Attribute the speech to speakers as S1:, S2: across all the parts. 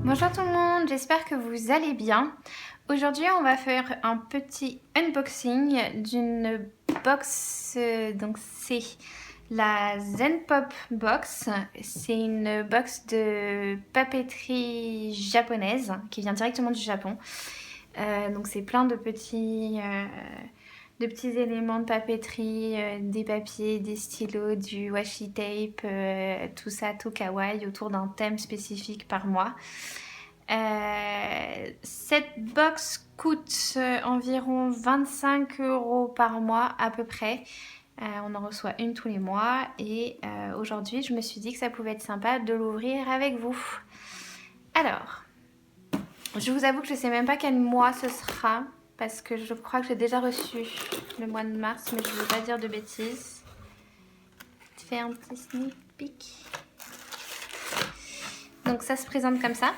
S1: Bonjour tout le monde, j'espère que vous allez bien. Aujourd'hui on va faire un petit unboxing d'une box, donc c'est la Zen Pop Box. C'est une box de papeterie japonaise qui vient directement du Japon. Donc c'est plein de petits éléments de papeterie, des papiers, des stylos, du washi tape, tout ça tout kawaii autour d'un thème spécifique par mois. Cette box coûte environ 25 € par mois à peu près. On en reçoit une tous les mois et aujourd'hui je me suis dit que ça pouvait être sympa de l'ouvrir avec vous. Alors, je vous avoue que je sais même pas quel mois ce sera parce que je crois que j'ai déjà reçu le mois de mars, mais je ne veux pas dire de bêtises. Je vais faire un petit sneak peek. Donc ça se présente comme ça.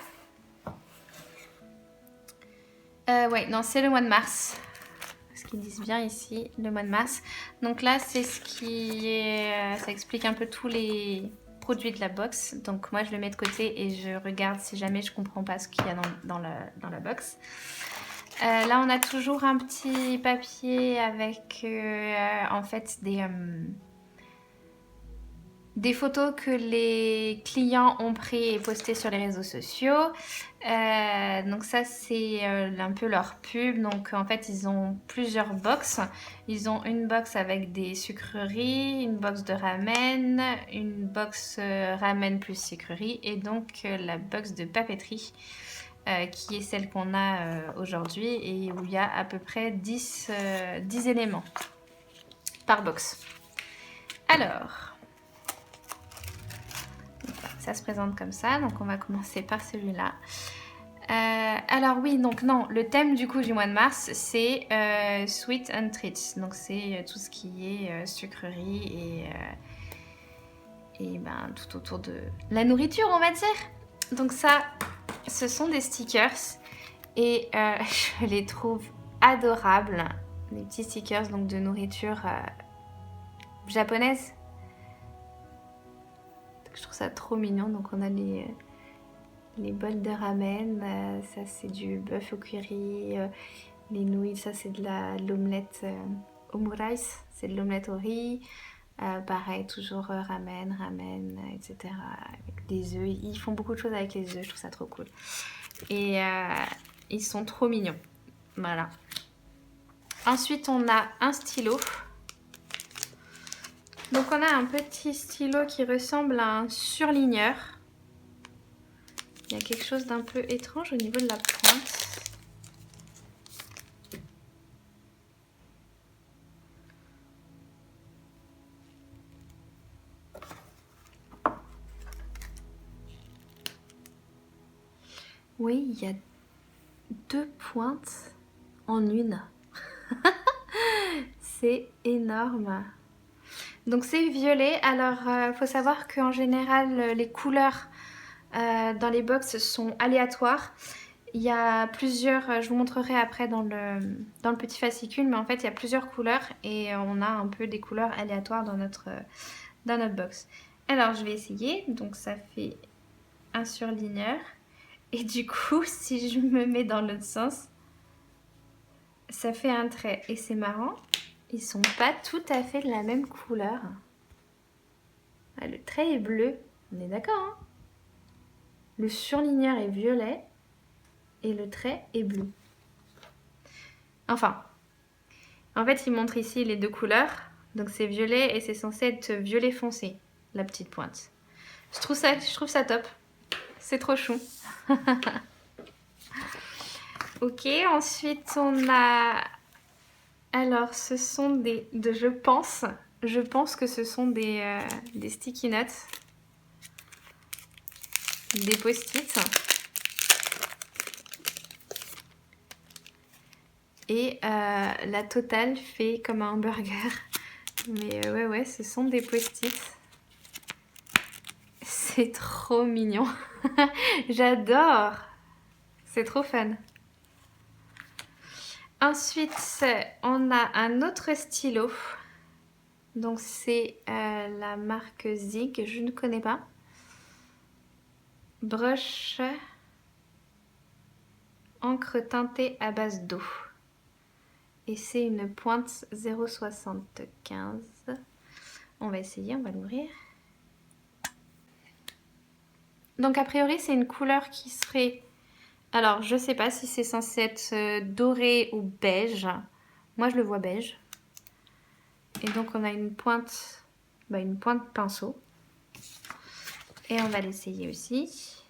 S1: Ouais, non, c'est le mois de mars. Ce qu'ils disent bien ici, le mois de mars. Donc là, c'est ce qui est... ça explique un peu tous les produits de la box. Donc moi, je le mets de côté et je regarde si jamais je comprends pas ce qu'il y a dans la box. Là, on a toujours un petit papier avec en fait des photos que les clients ont pris et postées sur les réseaux sociaux. Donc ça c'est un peu leur pub. Donc en fait ils ont plusieurs box. Ils ont une box avec des sucreries, une box de ramen, une box ramen plus sucreries et donc la box de papeterie qui est celle qu'on a aujourd'hui et où il y a à peu près 10 éléments par box. Alors... ça se présente comme ça, donc on va commencer par celui-là. Alors oui, donc non, le thème du coup du mois de mars, c'est Sweet and Treats. Donc c'est tout ce qui est sucrerie et ben, tout autour de la nourriture, on va dire. Donc ça, ce sont des stickers et je les trouve adorables. Des petits stickers donc de nourriture japonaise. Je trouve ça trop mignon. Donc on a les bols de ramen, ça c'est du bœuf au curry, les nouilles, ça c'est de l'omelette omurice, c'est de l'omelette au riz. Pareil, toujours ramen, etc. Avec des œufs. Ils font beaucoup de choses avec les œufs, je trouve ça trop cool. Et ils sont trop mignons. Voilà. Ensuite, on a un stylo. Donc on a un petit stylo qui ressemble à un surligneur. Il y a quelque chose d'un peu étrange au niveau de la pointe. Oui, il y a deux pointes en une. C'est énorme. Donc c'est violet. Alors, faut savoir qu'en général, les couleurs dans les box sont aléatoires. Il y a plusieurs, je vous montrerai après dans le petit fascicule, mais en fait il y a plusieurs couleurs et on a un peu des couleurs aléatoires dans notre box. Alors je vais essayer, donc ça fait un surligneur et du coup si je me mets dans l'autre sens, ça fait un trait et c'est marrant, ils sont pas tout à fait de la même couleur. Ah, le trait est bleu, on est d'accord hein? Le surligneur est violet et le trait est bleu. Enfin, en fait, il montre ici les deux couleurs. Donc c'est violet et c'est censé être violet foncé, la petite pointe. Je trouve ça top. C'est trop chou. Ok, ensuite on a... Alors, ce sont je pense que ce sont des sticky notes. Des post-it. Et la totale fait comme un hamburger. Mais ouais, ce sont des post-it. C'est trop mignon. J'adore. C'est trop fun. Ensuite, on a un autre stylo. Donc c'est la marque Zig, je ne connais pas. Brush encre teintée à base d'eau. Et c'est une pointe 0,75. On va essayer, on va l'ouvrir. Donc a priori c'est une couleur qui serait... Alors je sais pas si c'est censé être doré ou beige. Moi je le vois beige. Et donc on a une pointe pinceau. Et on va l'essayer aussi.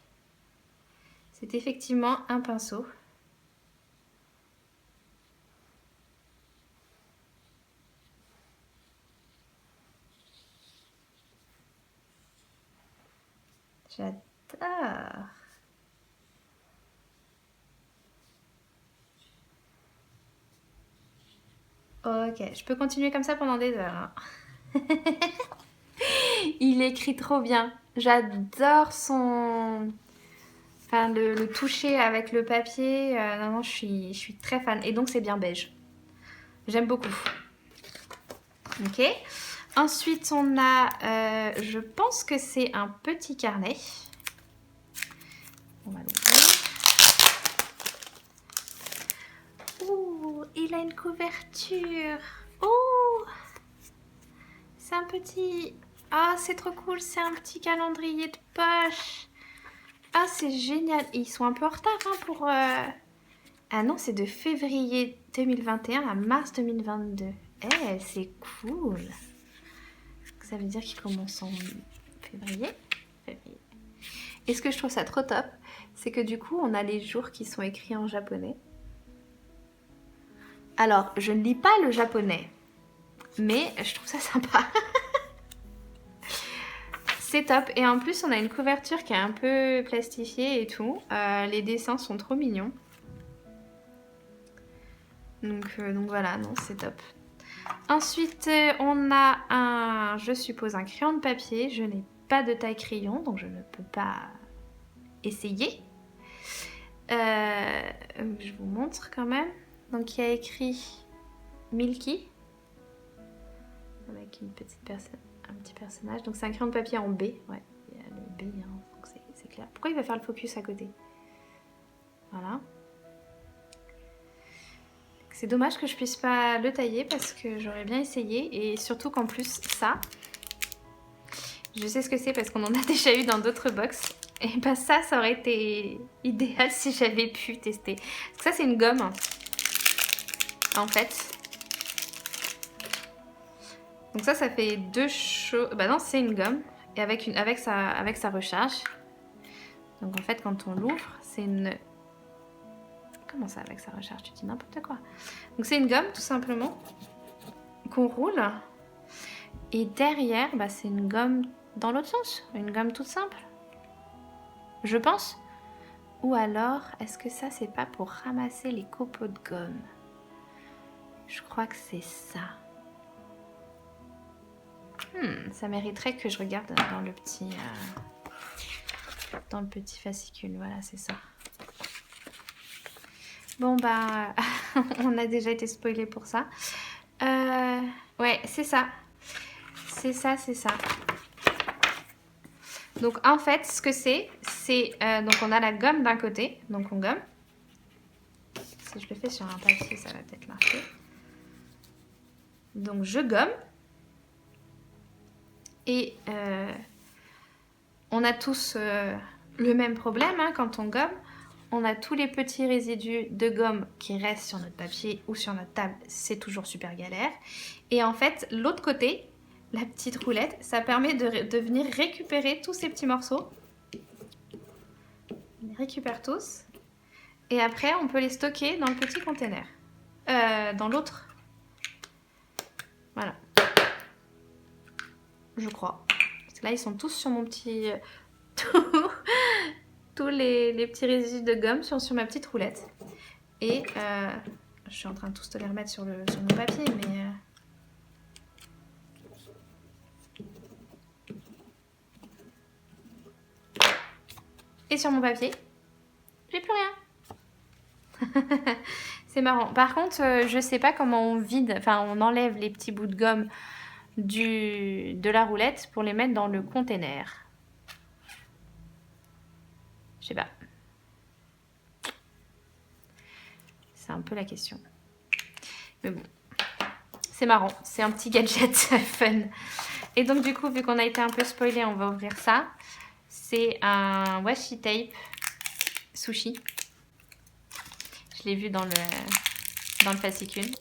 S1: C'est effectivement un pinceau. J'adore. Ok, je peux continuer comme ça pendant des heures. Hein. Il écrit trop bien. J'adore son... Enfin, le toucher avec le papier. Non, non, je suis très fan. Et donc, c'est bien beige. J'aime beaucoup. Ok. Ensuite, on a... je pense que c'est un petit carnet. On va l'ouvrir. Ouh, il a une couverture. Oh, c'est un petit... Ah, c'est trop cool. C'est un petit calendrier de poche. Ah, c'est génial. Et ils sont un peu en retard hein, pour... Ah non, c'est de février 2021 à mars 2022. Eh, c'est cool. Ça veut dire qu'il commence en février. Et ce que je trouve ça trop top, c'est que du coup, on a les jours qui sont écrits en japonais. Alors, je ne lis pas le japonais, mais je trouve ça sympa. C'est top. Et en plus, on a une couverture qui est un peu plastifiée et tout. Les dessins sont trop mignons. Donc voilà, non, c'est top. Ensuite, on a je suppose, un crayon de papier. Je n'ai pas de taille crayon, donc je ne peux pas essayer. Je vous montre quand même. Donc il y a écrit Milky avec une petite un petit personnage. Donc c'est un crayon de papier en B. Ouais, il y a le B, hein, donc c'est clair. Pourquoi il va faire le focus à côté? Voilà. C'est dommage que je puisse pas le tailler parce que j'aurais bien essayé. Et surtout qu'en plus ça, je sais ce que c'est parce qu'on en a déjà eu dans d'autres box. Et bah ça aurait été idéal si j'avais pu tester. Parce que ça c'est une gomme en fait. Donc ça fait deux choses. Bah non, c'est une gomme et avec sa recharge. Donc en fait quand on l'ouvre, c'est une... Comment ça avec sa recharge? Tu dis n'importe quoi. Donc c'est une gomme tout simplement qu'on roule. Et derrière, bah, c'est une gomme dans l'autre sens. Une gomme toute simple. Je pense. Ou alors, est-ce que ça c'est pas pour ramasser les copeaux de gomme? Je crois que c'est ça. Ça mériterait que je regarde dans le petit fascicule. Voilà, c'est ça. Bon bah, on a déjà été spoilé pour ça. Ouais, c'est ça. C'est ça. Donc en fait, ce que c'est... donc on a la gomme d'un côté, donc on gomme. Si je le fais sur un papier, ça va peut-être marcher. Donc je gomme. Et on a tous le même problème hein, quand on gomme. On a tous les petits résidus de gomme qui restent sur notre papier ou sur notre table. C'est toujours super galère. Et en fait, l'autre côté, la petite roulette, ça permet de venir récupérer tous ces petits morceaux. On les récupère tous. Et après, on peut les stocker dans le petit container. Dans l'autre. Voilà. Je crois. Parce que là, ils sont tous sur mon petit... tous les petits résidus de gomme sont sur ma petite roulette. Et je suis en train de tous te les remettre sur mon papier, mais... Et sur mon papier, j'ai plus rien. C'est marrant. Par contre, je sais pas comment on vide, enfin on enlève les petits bouts de gomme de la roulette pour les mettre dans le container. Je sais pas. c'est un peu la question. Mais bon, c'est marrant, c'est un petit gadget fun. Et donc du coup, vu qu'on a été un peu spoilé, on va ouvrir ça. C'est un washi tape sushi. Je l'ai vu dans le fascicule.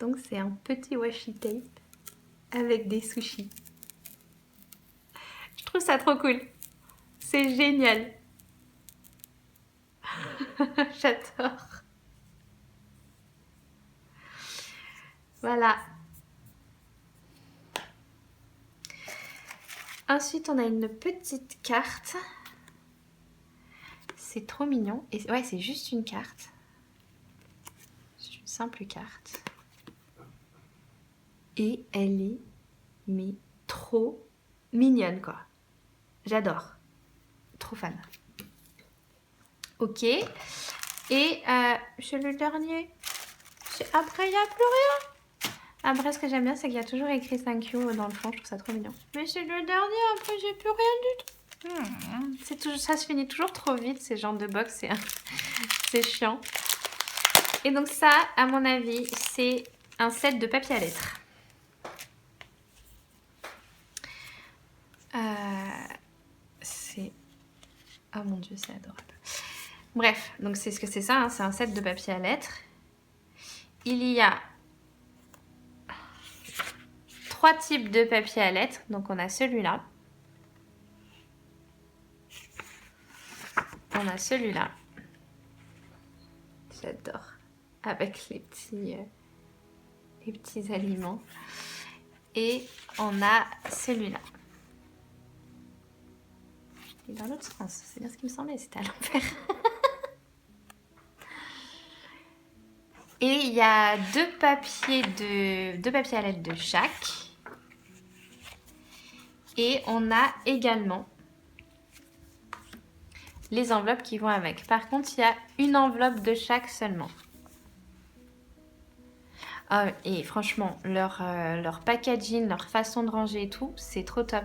S1: Donc c'est un petit washi tape avec des sushis. Je trouve ça trop cool. C'est génial. J'adore. Voilà. Ensuite, on a une petite carte. C'est trop mignon. Et ouais, c'est juste une carte. C'est une simple carte. Et elle est, mais trop mignonne, quoi. J'adore. Trop fan. Ok. Et c'est le dernier. Après, il n'y a plus rien. Après, ce que j'aime bien, c'est qu'il y a toujours écrit thank you dans le fond. Je trouve ça trop mignon. Mais c'est le dernier. Après, j'ai plus rien du tout. Ça se finit toujours trop vite, ces genres de box. C'est chiant. Et donc ça, à mon avis, c'est un set de papier à lettres. C'est... Oh mon dieu, c'est adorable. Bref, donc c'est ce que c'est ça, hein, c'est un set de papier à lettres. Il y a 3 types de papier à lettres. Donc on a celui-là. On a celui-là. J'adore. Avec les petits aliments. Et on a celui-là. Et dans l'autre sens, c'est bien ce qui me semblait, c'était à l'envers. Et il y a deux papiers à lettres de chaque. Et on a également les enveloppes qui vont avec. Par contre, il y a une enveloppe de chaque seulement. Ah, et franchement, leur packaging, leur façon de ranger et tout, c'est trop top.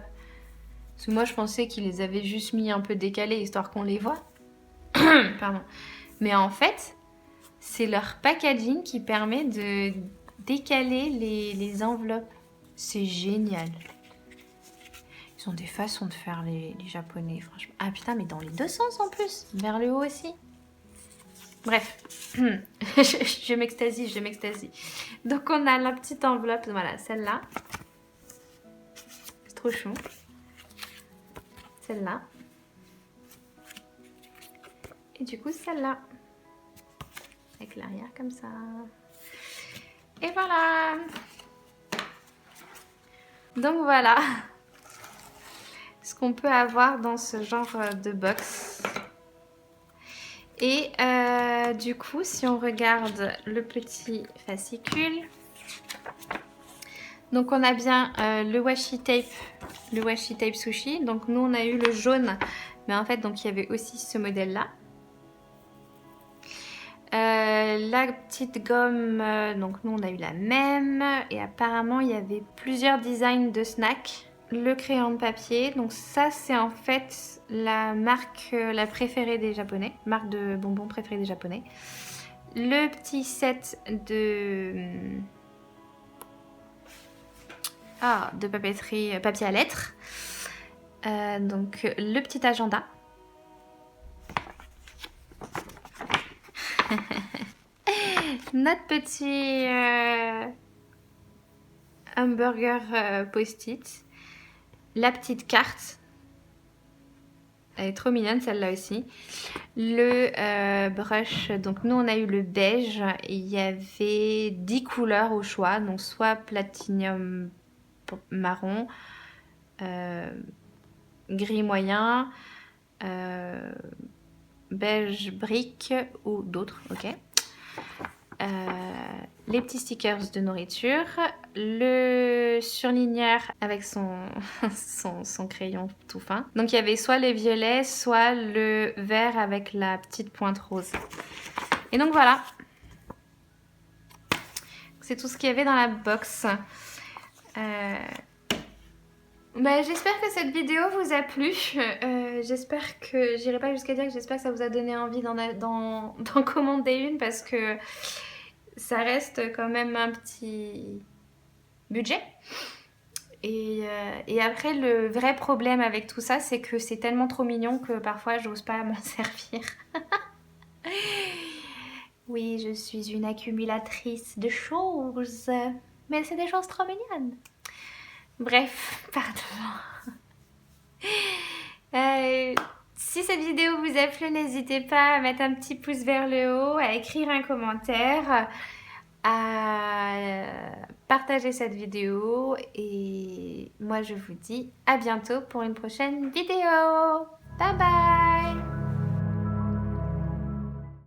S1: Parce que moi, je pensais qu'ils les avaient juste mis un peu décalés, histoire qu'on les voit. Pardon. Mais en fait, c'est leur packaging qui permet de décaler les enveloppes. C'est génial. Ils ont des façons de faire les Japonais, franchement. Ah putain, mais dans les deux sens en plus. Vers le haut aussi. Bref. je m'extasie. Donc on a la petite enveloppe, voilà, celle-là. C'est trop chou. Celle-là. Et du coup, celle-là. Avec l'arrière comme ça. Et voilà. Donc voilà ce qu'on peut avoir dans ce genre de box. Et du coup, si on regarde le petit fascicule, donc on a bien le washi tape sushi. Donc nous on a eu le jaune, mais en fait donc il y avait aussi ce modèle là. La petite gomme, donc nous on a eu la même, et apparemment il y avait plusieurs designs de snacks. Le crayon de papier, donc ça c'est en fait la marque la préférée des Japonais, marque de bonbons préférée des Japonais. Le petit set de papeterie, papier à lettres. Donc le petit agenda. Notre petit hamburger post-it. La petite carte. Elle est trop mignonne celle-là aussi. Le brush. Donc nous on a eu le beige. Il y avait 10 couleurs au choix. Donc soit platinium marron, gris moyen, beige brique ou d'autres. Ok. les petits stickers de nourriture, le surligneur avec son crayon tout fin. Donc il y avait soit les violets, soit le vert avec la petite pointe rose. Et donc voilà. C'est tout ce qu'il y avait dans la box. J'espère que cette vidéo vous a plu. J'espère que... J'irai pas jusqu'à dire que j'espère que ça vous a donné envie d'en commander une parce que ça reste quand même un petit budget. Et après, le vrai problème avec tout ça, c'est que c'est tellement trop mignon que parfois, j'ose pas m'en servir. Oui, je suis une accumulatrice de choses. Mais c'est des choses trop mignonnes. Bref, pardon. Si cette vidéo vous a plu, n'hésitez pas à mettre un petit pouce vers le haut, à écrire un commentaire, à partager cette vidéo. Et moi, je vous dis à bientôt pour une prochaine vidéo. Bye bye!